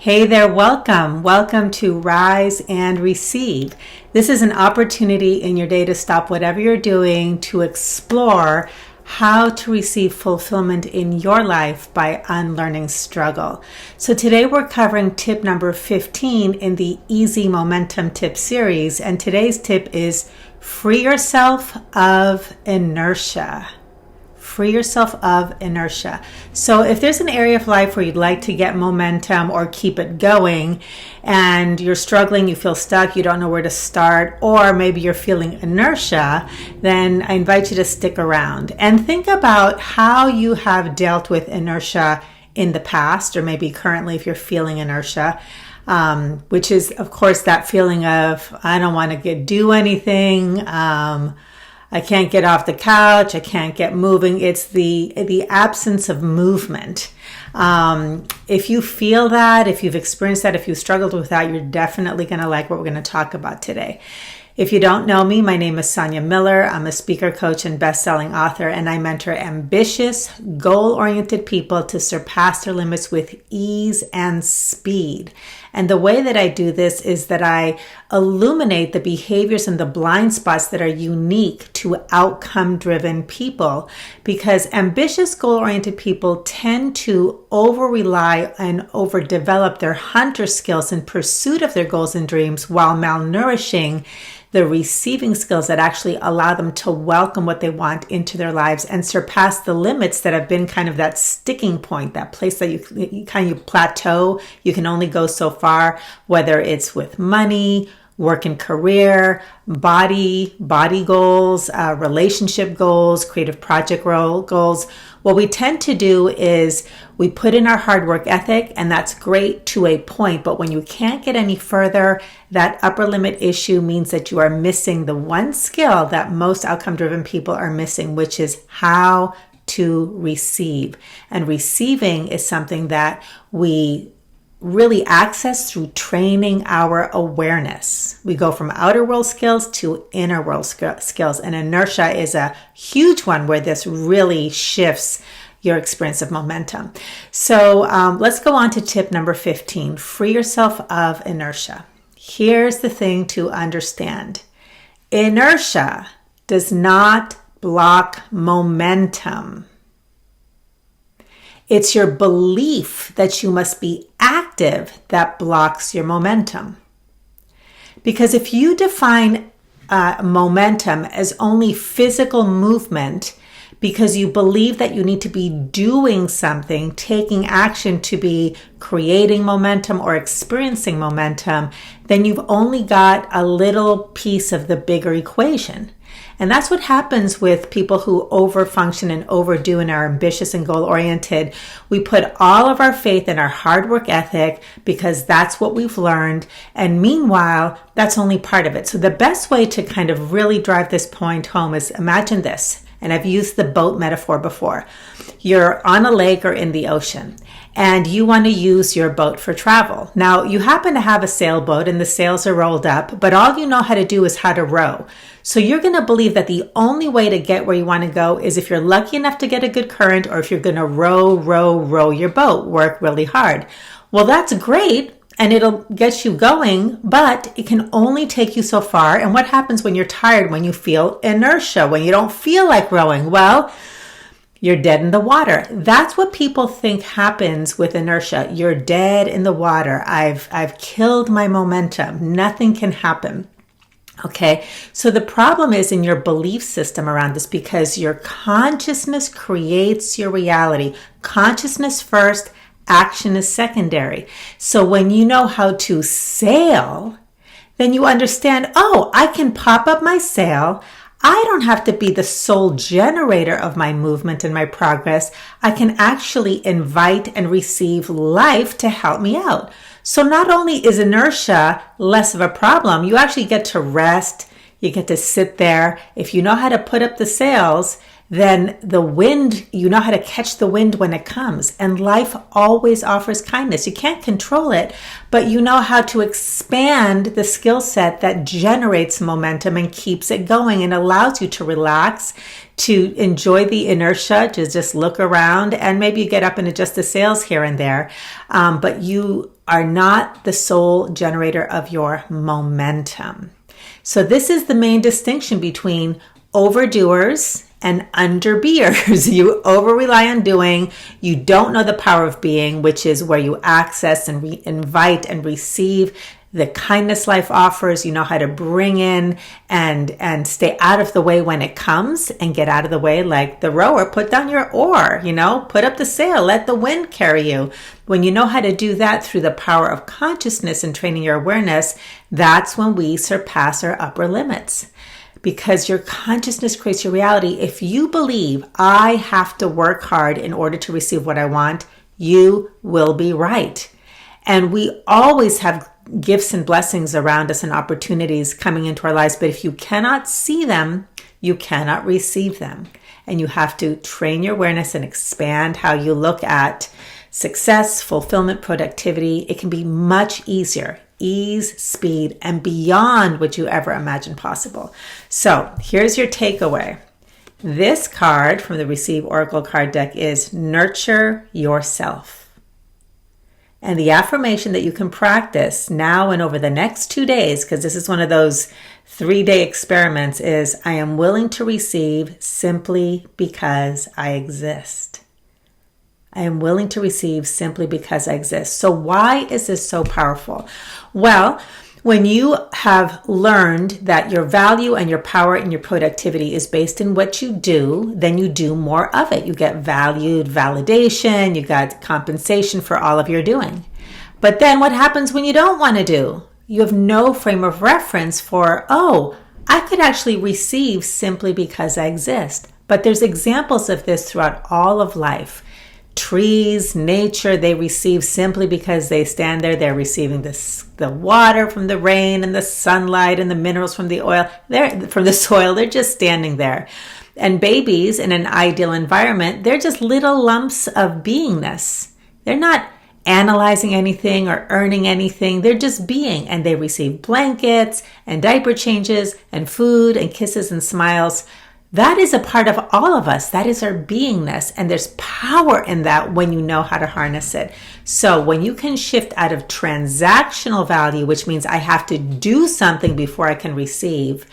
Hey there, welcome. Welcome to Rise and Receive. This is an opportunity in your day to stop whatever you're doing to explore how to receive fulfillment in your life by unlearning struggle. So today we're covering tip number 15 in the Easy Momentum Tip series. And today's tip is free yourself of inertia. Free yourself of inertia. So if there's an area of life where you'd like to get momentum or keep it going and you're struggling, you feel stuck, you don't know where to start, or maybe you're feeling inertia, then I invite you to stick around and think about how you have dealt with inertia in the past, or maybe currently if you're feeling inertia, which is, of course, that feeling of, I don't want to do anything, I can't get off the couch. I can't get moving. It's the absence of movement. If you feel that, if you've experienced that, if you've struggled with that, you're definitely going to like what we're going to talk about today. If you don't know me, my name is Sonia Miller. I'm a speaker, coach, and best-selling author, and I mentor ambitious, goal-oriented people to surpass their limits with ease and speed. And the way that I do this is that I illuminate the behaviors and the blind spots that are unique to outcome-driven people, because ambitious, goal-oriented people tend to over-rely and overdevelop their hunter skills in pursuit of their goals and dreams while malnourishing the receiving skills that actually allow them to welcome what they want into their lives and surpass the limits that have been kind of that sticking point, that place that you kind of plateau. You can only go so far, whether it's with money, work and career, body goals, relationship goals, creative project goals. What we tend to do is we put in our hard work ethic, and that's great to a point. But when you can't get any further, that upper limit issue means that you are missing the one skill that most outcome-driven people are missing, which is how to receive. And receiving is something that we really access through training our awareness. We go from outer world skills to inner world skills, and inertia is a huge one where this really shifts your experience of momentum. So let's go on to tip number 15, free yourself of inertia. Here's the thing to understand. Inertia does not block momentum. It's your belief that you must be active that blocks your momentum. Because if you define momentum as only physical movement because you believe that you need to be doing something, taking action to be creating momentum or experiencing momentum, then you've only got a little piece of the bigger equation. And that's what happens with people who overfunction and overdo and are ambitious and goal-oriented. We put all of our faith in our hard work ethic because that's what we've learned. And meanwhile, that's only part of it. So the best way to kind of really drive this point home is imagine this. And I've used the boat metaphor before. You're on a lake or in the ocean, and you want to use your boat for travel. Now, you happen to have a sailboat and the sails are rolled up, but all you know how to do is how to row. So you're going to believe that the only way to get where you want to go is if you're lucky enough to get a good current, or if you're going to row your boat, work really hard. Well, that's great, and it'll get you going, but it can only take you so far. And what happens when you're tired, when you feel inertia, when you don't feel like rowing? Well, you're dead in the water. That's what people think happens with inertia. You're dead in the water. I've killed my momentum. Nothing can happen. Okay, so the problem is in your belief system around this, because your consciousness creates your reality. Consciousness first, action is secondary. So when you know how to sail, then you understand, oh, I can pop up my sail. I don't have to be the sole generator of my movement and my progress. I can actually invite and receive life to help me out. So not only is inertia less of a problem, you actually get to rest. You get to sit there. If you know how to put up the sails, then the wind, you know how to catch the wind when it comes. And life always offers kindness. You can't control it, but you know how to expand the skill set that generates momentum and keeps it going and allows you to relax, to enjoy the inertia, to just look around, and maybe you get up and adjust the sails here and there. But you are not the sole generator of your momentum. So this is the main distinction between overdoers and underbeers. You over rely on doing. You don't know the power of being, which is where you access and invite and receive the kindness life offers. You know how to bring in and stay out of the way when it comes, and get out of the way like the rower. Put down your oar, put up the sail, let the wind carry you. When you know how to do that through the power of consciousness and training your awareness, that's when we surpass our upper limits. Because your consciousness creates your reality. If you believe I have to work hard in order to receive what I want, you will be right. And we always have gifts and blessings around us and opportunities coming into our lives. But if you cannot see them, you cannot receive them. And you have to train your awareness and expand how you look at success, fulfillment, productivity. It can be much easier. Ease, speed, and beyond what you ever imagined possible. So here's your takeaway. This card from the Receive Oracle card deck is nurture yourself. And the affirmation that you can practice now and over the next 2 days, because this is one of those 3-day experiments, is I am willing to receive simply because I exist. I am willing to receive simply because I exist. So why is this so powerful? Well, when you have learned that your value and your power and your productivity is based in what you do, then you do more of it. You get valued, validation, you got compensation for all of your doing. But then what happens when you don't want to do? You have no frame of reference for, I could actually receive simply because I exist. But there's examples of this throughout all of life. Trees, nature, they receive simply because they stand there. They're receiving the water from the rain and the sunlight and the minerals from the oil. From the soil. They're just standing there. And babies in an ideal environment, they're just little lumps of beingness. They're not analyzing anything or earning anything. They're just being, and they receive blankets and diaper changes and food and kisses and smiles. That is a part of all of us. That is our beingness. And there's power in that when you know how to harness it. So when you can shift out of transactional value, which means I have to do something before I can receive,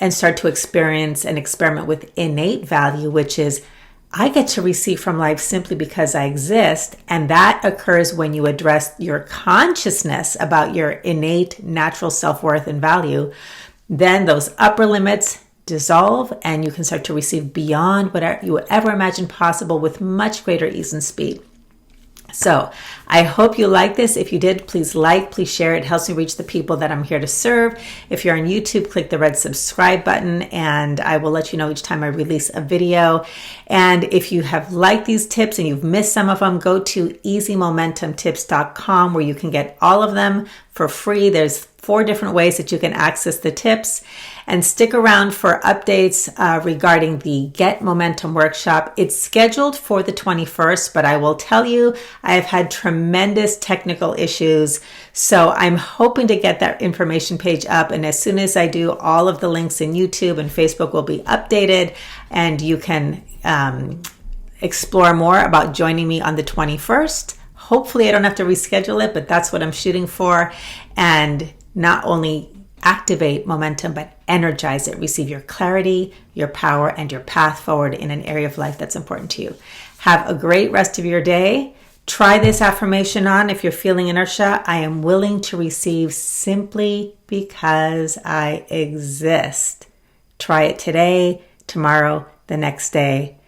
and start to experience and experiment with innate value, which is I get to receive from life simply because I exist. And that occurs when you address your consciousness about your innate natural self-worth and value. Then those upper limits dissolve, and you can start to receive beyond whatever you ever imagined possible with much greater ease and speed. So I hope you like this. If you did, please please share. It helps me reach the people that I'm here to serve. If you're on YouTube, click the red subscribe button, and I will let you know each time I release a video. And if you have liked these tips and you've missed some of them, go to easymomentumtips.com, where you can get all of them for free. There's 4 different ways that you can access the tips. And stick around for updates regarding the Get Momentum workshop. It's scheduled for the 21st, but I will tell you, I have had tremendous technical issues. So I'm hoping to get that information page up. And as soon as I do, all of the links in YouTube and Facebook will be updated, and you can explore more about joining me on the 21st. Hopefully I don't have to reschedule it, but that's what I'm shooting for. And not only activate momentum, but energize it. Receive your clarity, your power, and your path forward in an area of life that's important to you. Have a great rest of your day. Try this affirmation on if you're feeling inertia. I am willing to receive simply because I exist. Try it today, tomorrow, the next day,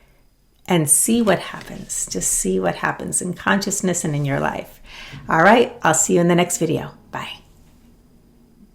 and see what happens. Just see what happens in consciousness and in your life. All right, I'll see you in the next video. Bye.